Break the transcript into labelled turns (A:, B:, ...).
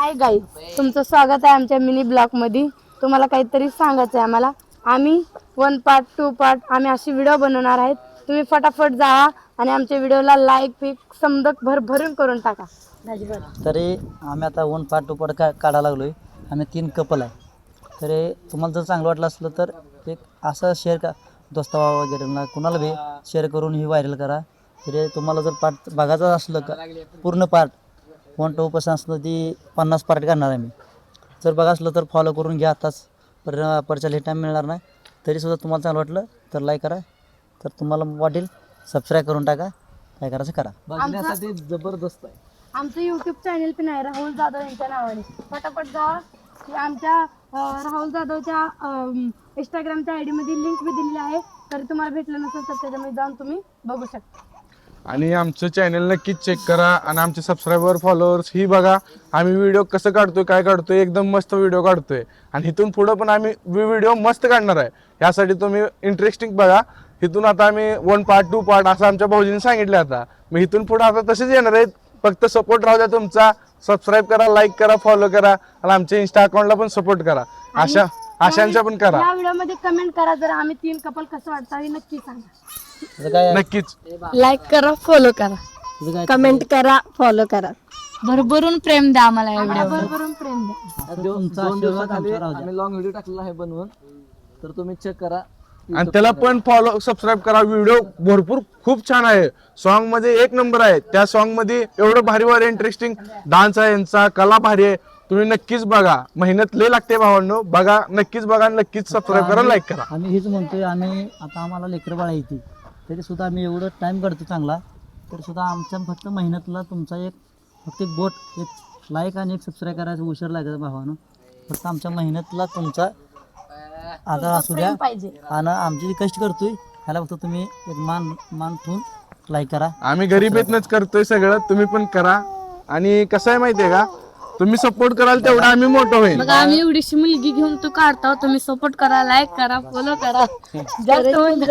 A: Hi guys, तुमचं स्वागत आहे आमच्या मिनी ब्लॉग मध्ये. तुम्हाला काहीतरी सांगायचं आहे आम्हाला. आम्ही 1 पार्ट 2 पार्ट आम्ही अशी व्हिडिओ बनवणार आहेत. तुम्ही फटाफट जावा आणि आमच्या व्हिडिओला लाईक पिक समदक भरभरून करून टाका.
B: तरी आम्ही आता 1 पार्ट 2 पार्ट काढायला लागलोय. आम्ही 3 कपल आहे. तरी तुम्हाला जर चांगलं वाटलं असलं तर एक असं शेअर का दोस्ता वगैरे कुणाला बी शेअर करून ही व्हायरल करा. तरी तुम्हाला जर पार्ट बघायचं असलं का पूर्ण पार्ट 1 to 5 असलं ती 50 पार्ट करणार आहे मी. जर बघा असलं तर फॉलो करून घ्या आताच. परच्या लेट टाईम मिळणार नाही. तरीसुद्धा तुम्हाला चांगलं वाटलं तर लाईक करा. तर तुम्हाला वाटेल सबस्क्राईब करून टाका. काय करायचं करा.
C: बघण्यासाठी जबरदस्त आहे.
A: आमचं यूट्यूब चॅनल पण आहे राहुल जाधव यांच्या नावाने. फटाफट जावा. आमच्या राहुल जाधवच्या इंस्टाग्रामच्या आयडी मध्ये लिंक बी दिलेली आहे. तर तुम्हाला भेटलं नसेल तर त्याच्यामध्ये जाऊन तुम्ही बघू शकता.
D: आणि आमचं चॅनल नक्कीच चेक करा आणि आमचे सबस्क्रायबर फॉलोअर्स ही बघा आम्ही व्हिडिओ कसं काढतोय काय काढतोय एकदम मस्त व्हिडिओ काढतोय आणि इथून पुढं पण आम्ही व्हिडिओ मस्त काढणार आहे. यासाठी तुम्ही इंटरेस्टिंग बघा. इथून आता आम्ही 1 पार्ट 2 पार्ट असं आमच्या भाऊजीने सांगितलं. आता मी इथून पुढे आता तसेच येणार आहेत. फक्त सपोर्ट राहू द्या तुमचा. सबस्क्राईब करा, लाईक करा, फॉलो करा आणि आमच्या इंस्टा अकाउंटला पण सपोर्ट करा. आशांच्या पण करा.
A: या व्हिडिओ मध्ये कमेंट करा जर आम्ही 3 कपल कसं वाटतं हे नक्की सांगा.
B: काय
D: नक्कीच
A: लाईक करा, फॉलो करा, कमेंट करा, फॉलो करा. भरभरून प्रेम द्या आम्हाला या व्हिडिओ. भरभरून प्रेम द्या.
B: तुमचा
C: दोन
B: आशीर्वाद
C: दिवसाखाली
B: आमच्यावर राहू द्या.
C: आम्ही लॉंग व्हिडिओ टाकलेला आहे बनवून. तर तुम्ही चेक करा.
D: आणि त्याला पण फॉलो सबस्क्राईब करा. व्हिडिओ भरपूर खूप छान आहे. सॉन्ग मध्ये 1 नंबर आहे. त्या सॉन्ग मध्ये एवढं भारी भारी इंटरेस्टिंग डान्स आहे, यांचा कला भारी आहे. तुम्ही नक्कीच बघा. मेहनत लय लागते भावांनो. बघा, नक्कीच बघा, नक्कीच सबस्क्राईब करा, लाईक करा.
B: आम्ही हेच म्हणतोय. आम्ही आता आम्हाला लेकरं बाळा येते तरी सुद्धा आम्ही एवढं टाईम काढतो चांगला. तरी सुद्धा आमच्या फक्त मेहनतला तुमचा फक्त एक बोट एक लाईक आणि एक सबस्क्राईब करायचं उशीर लागायचं भावानं. फक्त आमच्या मेहनतला तुमचा आधार असू द्या.
A: पाहिजे.
B: आणि आमचे जे कष्ट करतोय ह्याला फक्त तुम्ही एक मान ठेवून लाईक करा.
D: आम्ही गरिबीतनंच करतोय सगळं. तुम्ही पण करा. आणि कसं आहे माहितीये का, तुम्ही सपोर्ट कराल तेवढं आम्ही मोठं होईल.
A: मग आम्ही एवढीशी मुलगी घेऊन तो काढतो. तुम्ही सपोर्ट करा, लाईक करा, फॉलो करा. जास्त
D: बोल